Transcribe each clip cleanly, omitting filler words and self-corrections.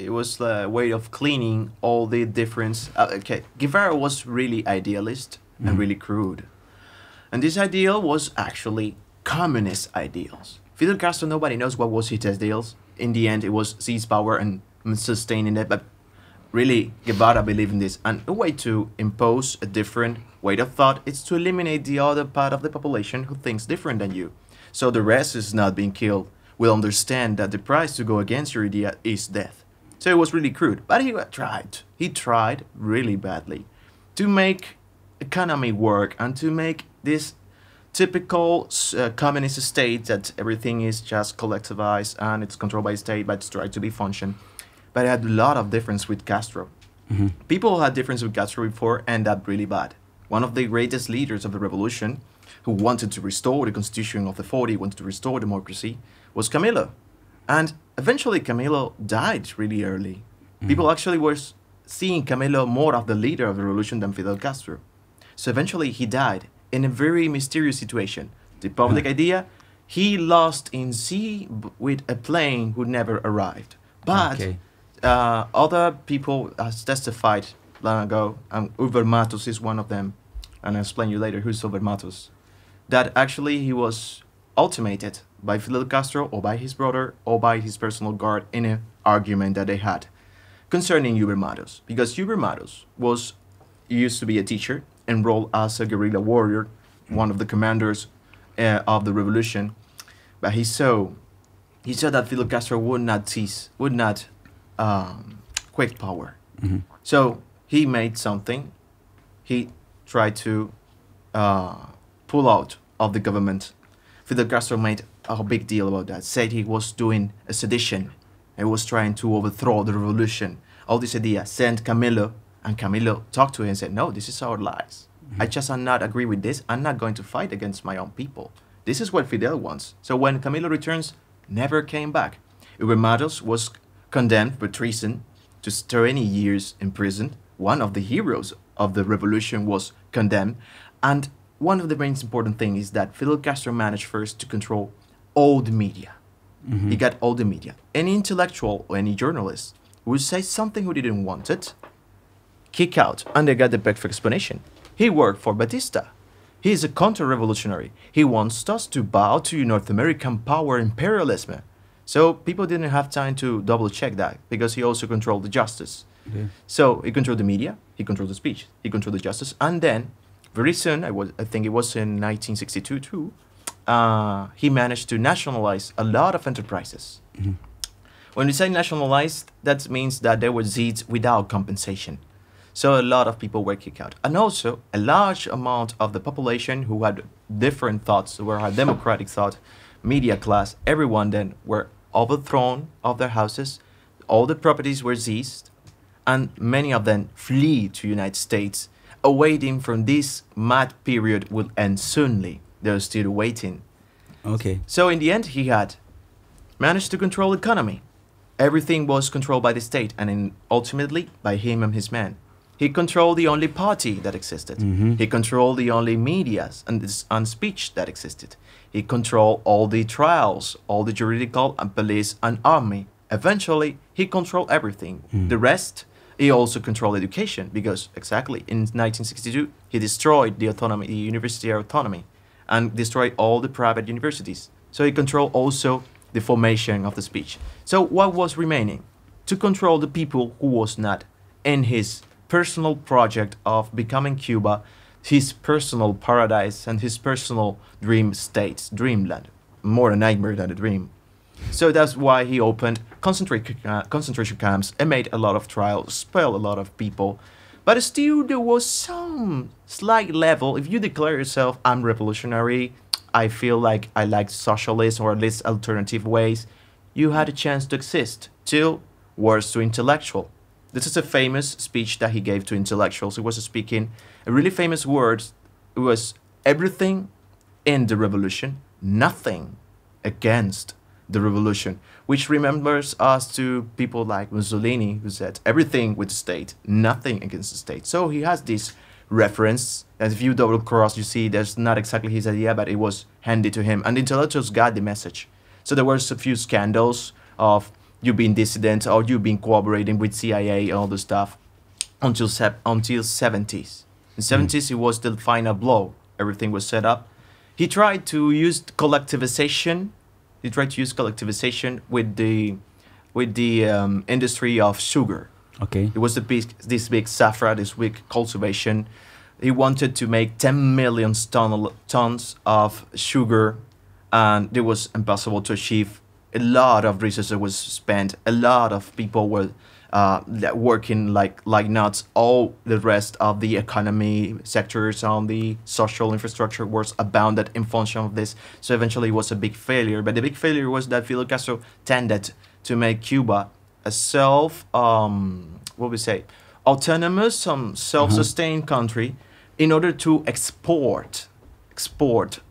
it was a way of cleaning all the difference. Okay, Guevara was really idealist and really crude. And this ideal was actually communist ideals. Fidel Castro, nobody knows what was his ideals. In the end, it was seize power and sustaining it. But really, Guevara believed in this. And a way to impose a different way of thought is to eliminate the other part of the population who thinks different than you. So the rest is not being killed. Will understand that the price to go against your idea is death. So it was really crude. But he tried. He tried really badly to make economy work and to make this typical communist state that everything is just collectivized and it's controlled by the state, but it's tried to be function. But it had a lot of difference with Castro. People who had difference with Castro before end up really bad. One of the greatest leaders of the revolution who wanted to restore the constitution of the 40, wanted to restore democracy, was Camilo. And eventually Camilo died really early. People actually were seeing Camilo more of the leader of the revolution than Fidel Castro. So eventually he died in a very mysterious situation. The public idea, he lost in sea with a plane who never arrived. But other people has testified long ago, Uber Matos is one of them, and I'll explain you later who's Uber Matos, that actually he was ultimated by Fidel Castro or by his brother or by his personal guard in an argument that they had concerning Uber Matos. Because Uber Matos used to be a teacher, enrolled as a guerrilla warrior, one of the commanders of the revolution, but he saw that Fidel Castro would not quit power. So he made something. He tried to pull out of the government. Fidel Castro made a big deal about that, said he was doing a sedition, and was trying to overthrow the revolution. All this idea, sent Camilo, and Camilo talked to him and said, no, this is our lies. I just am not agree with this. I'm not going to fight against my own people. This is what Fidel wants. So when Camilo returns, never came back. Uber Matos was condemned for treason to 20 years in prison. One of the heroes of the revolution was condemned. And one of the most important things is that Fidel Castro managed first to control all the media. He got all the media. Any intellectual or any journalist who would say something who didn't want it, kick out, and they got the perfect explanation. He worked for Batista. He is a counter-revolutionary. He wants us to bow to North American power imperialism. So people didn't have time to double-check that because he also controlled the justice. So he controlled the media, he controlled the speech, he controlled the justice, and then very soon, I think it was in 1962 too, he managed to nationalize a lot of enterprises. When we say nationalized, that means that there were seats without compensation. So a lot of people were kicked out. And also, a large amount of the population who had different thoughts, who had democratic thought, media class, everyone then were overthrown of their houses. All the properties were seized. And many of them flee to United States, awaiting from this mad period will end soonly. They're still waiting. So in the end, he had managed to control the economy. Everything was controlled by the state and ultimately by him and his men. He controlled the only party that existed. He controlled the only media and speech that existed. He controlled all the trials, all the juridical and police and army. Eventually, he controlled everything. The rest, he also controlled education because exactly in 1962, he destroyed the autonomy, the university autonomy, and destroyed all the private universities. So he controlled also the formation of the speech. So what was remaining? To control the people who was not in his personal project of becoming Cuba, his personal paradise and his personal dream states, dreamland, more a nightmare than a dream. So that's why he opened concentration camps and made a lot of trials, expelled a lot of people. But still there was some slight level, if you declare yourself, I'm revolutionary, I feel like I like socialism or at least alternative ways, you had a chance to exist. Till words to intellectual. This is a famous speech that he gave to intellectuals. He was speaking a really famous word. It was everything in the revolution, nothing against the revolution, which remembers us to people like Mussolini, who said everything with the state, nothing against the state. So he has this reference that if you double cross, you see that's not exactly his idea, but it was handed to him, and the intellectuals got the message. So there was a few scandals of you've been dissident or you've been cooperating with CIA, all the stuff, until 70s. In 70s, it was the final blow. Everything was set up. He tried to use collectivization. He tried to use collectivization with the industry of sugar. Okay. It was this big saffron, this big cultivation. He wanted to make 10 million tons of sugar, and it was impossible to achieve. A lot of resources was spent. A lot of people were working like nuts. All the rest of the economy sectors on the social infrastructure was abounded in function of this. So eventually it was a big failure. But the big failure was that Fidel Castro tended to make Cuba a autonomous, self-sustained country in order to export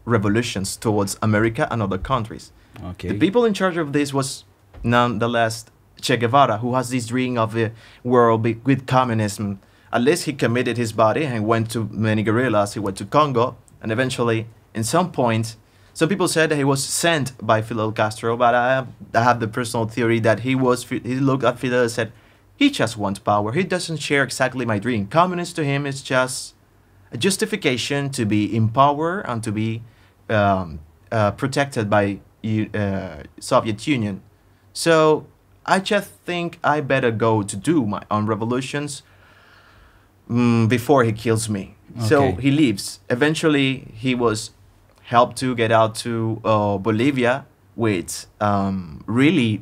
revolutions towards America and other countries. Okay. The people in charge of this was nonetheless Che Guevara, who has this dream of a world with communism. At least he committed his body and went to many guerrillas. He went to Congo, and eventually, in some point, some people said that he was sent by Fidel Castro, but I have the personal theory that he looked at Fidel and said, he just wants power. He doesn't share exactly my dream. Communist to him is just a justification to be in power and to be protected by Soviet Union. So I just think I better go to do my own revolutions before he kills me. Okay. So he leaves. Eventually, he was helped to get out to Bolivia with really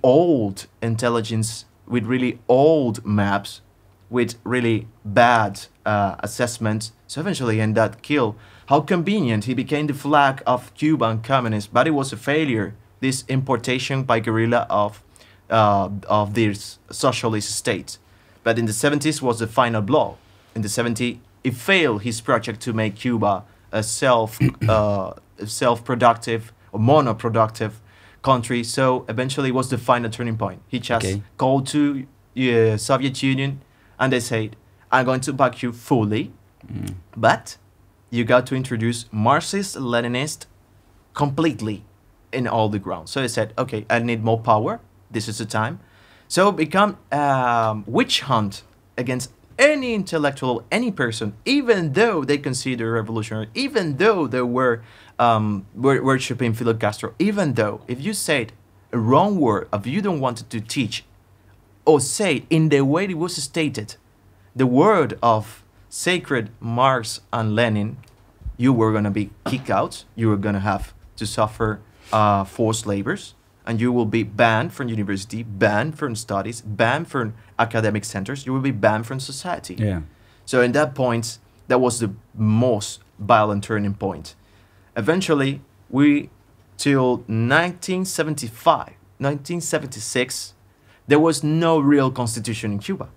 old intelligence, with really old maps, with really bad assessments. So eventually, he ended up killed. How convenient, he became the flag of Cuban communists, but it was a failure. This importation by guerrilla of these socialist states. But in the 70s was the final blow. In the 70s, it failed his project to make Cuba a self-productive or monoproductive country. So eventually it was the final turning point. He just called to Soviet Union and they said, I'm going to back you fully, but you got to introduce Marxist-Leninist completely in all the ground. So they said, okay, I need more power. This is the time. So become witch hunt against any intellectual, any person, even though they consider revolutionary, even though they were worshipping Fidel Castro, even though if you said a wrong word, if you don't want to teach or say it in the way it was stated, the word of sacred Marx and Lenin, you were going to be kicked out. You were going to have to suffer forced labors, and you will be banned from university, banned from studies, banned from academic centers. You will be banned from society. Yeah. So in that point, that was the most violent turning point. Eventually, till 1976, there was no real constitution in Cuba.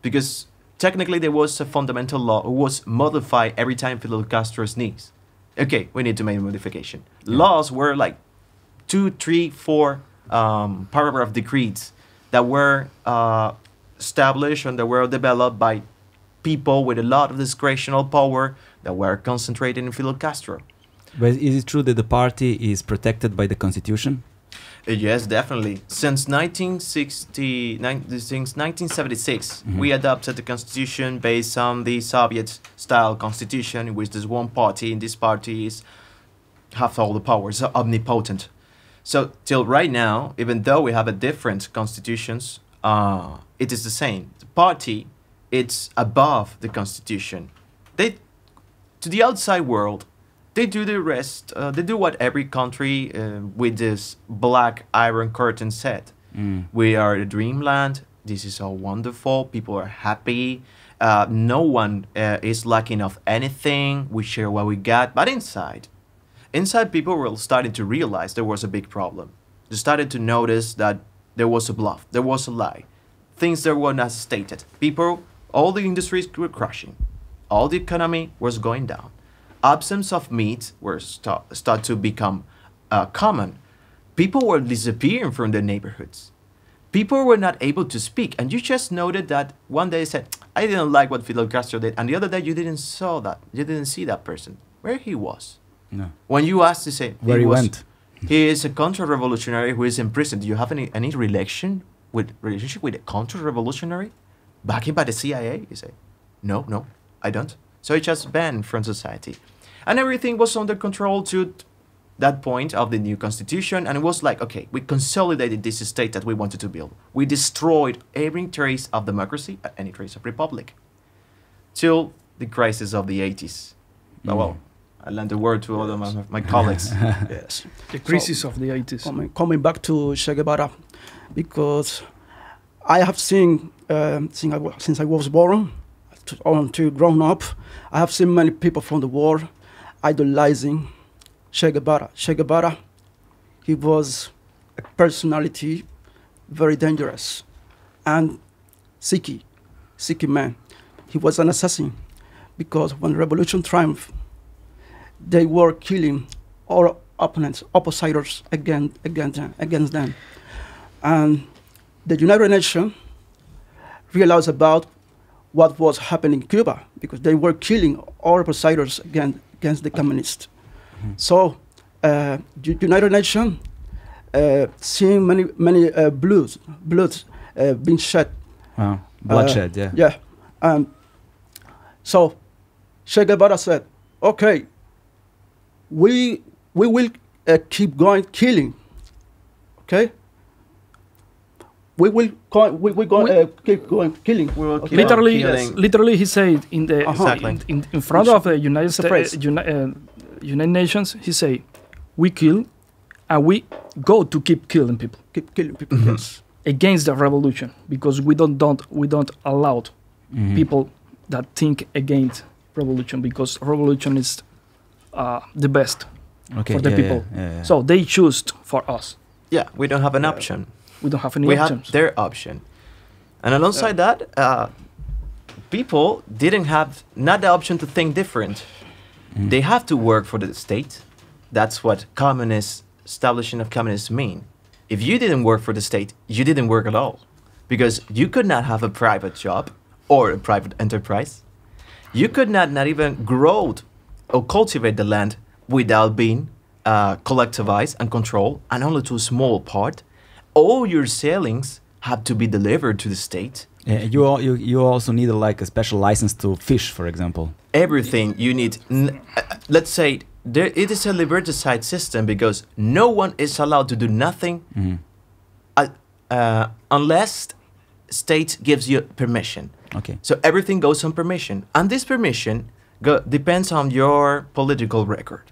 Because technically there was a fundamental law. It was modified every time Fidel Castro sneezed. Okay, we need to make a modification. Yeah. Laws were like 2, 3, 4 paragraph decrees that were established and that were developed by people with a lot of discretional power that were concentrated in Fidel Castro. But is it true that the party is protected by the constitution? Yes, definitely. Since 1976, we adopted the constitution based on the Soviet-style constitution, in which there's one party, and this party have all the powers, omnipotent. So till right now, even though we have a different constitutions, it is the same. The party, it's above the constitution. To the outside world, they do the rest. They do what every country with this black iron curtain said. We are the dreamland. This is all wonderful. People are happy. No one is lacking of anything. We share what we got. But inside people were starting to realize there was a big problem. They started to notice that there was a bluff. There was a lie. Things that were not stated. People, all the industries were crashing. All the economy was going down. Absence of meat were start to become common. People were disappearing from their neighborhoods. People were not able to speak. And you just noted that one day said, I didn't like what Fidel Castro did. And the other day you didn't saw that. You didn't see that person. Where he was. No. When you asked to say... Where he went. He is a counter-revolutionary who is in prison. Do you have any relationship with a counter-revolutionary backed by the CIA? You say, no, I don't. So he just banned from society. And everything was under control to that point of the new constitution. And it was like, okay, we consolidated this state that we wanted to build. We destroyed every trace of democracy, any trace of republic, till the crisis of the 80s. Well, I lend the word to all of my colleagues. Yes. The crisis of the 80s. Coming back to Che Guevara, because I have seen, since I was born to grown up, I have seen many people from the world idolizing Che Guevara. Che Guevara, he was a personality very dangerous and sicky man. He was an assassin because when the revolution triumphed, they were killing all opponents, oppositors against them. And the United Nations realized about what was happening in Cuba because they were killing all oppositors against the communists. So United Nations seeing many blood being shed. Wow. Bloodshed, yeah. Yeah. So Che Guevara said, okay, we will keep going killing, okay? We will keep going killing. We will keep Literally, killing. literally, he said in the Exactly. in front of the United Nations, he said, "We kill, and we go to keep killing people Keep killing people. Yes. against the revolution because we don't allow people that think against revolution because revolution is the best Okay, for the people. Yeah. So they choose for us. Yeah, we don't have an option. We don't have any We options. have their option. And alongside that, people didn't have not the option to think different. They have to work for the state. That's what establishing of communists mean. If you didn't work for the state, you didn't work at all. Because you could not have a private job or a private enterprise. You could not even grow or cultivate the land without being collectivized and controlled, and only to a small part. All your sailings have to be delivered to the state. You also need a special license to fish, for example. Everything you need. Let's say it is a liberticide system because no one is allowed to do nothing unless state gives you permission. Okay. So everything goes on permission, and this permission depends on your political record.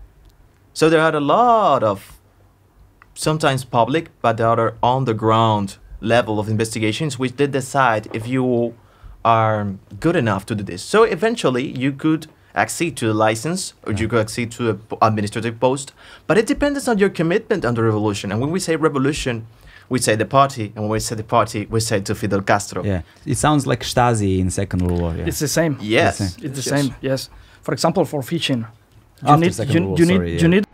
So there are a lot of sometimes public, but the other on the ground level of investigations, which they decide if you are good enough to do this. So eventually you could accede to a license or you could accede to an administrative post, but it depends on your commitment on the revolution. And when we say revolution, we say the party, and when we say the party, we say to Fidel Castro. Yeah, it sounds like Stasi in Second World War. Yeah. It's the same. Yes. It's the same. Yes. For example, for fishing, After Second World War, sorry, you need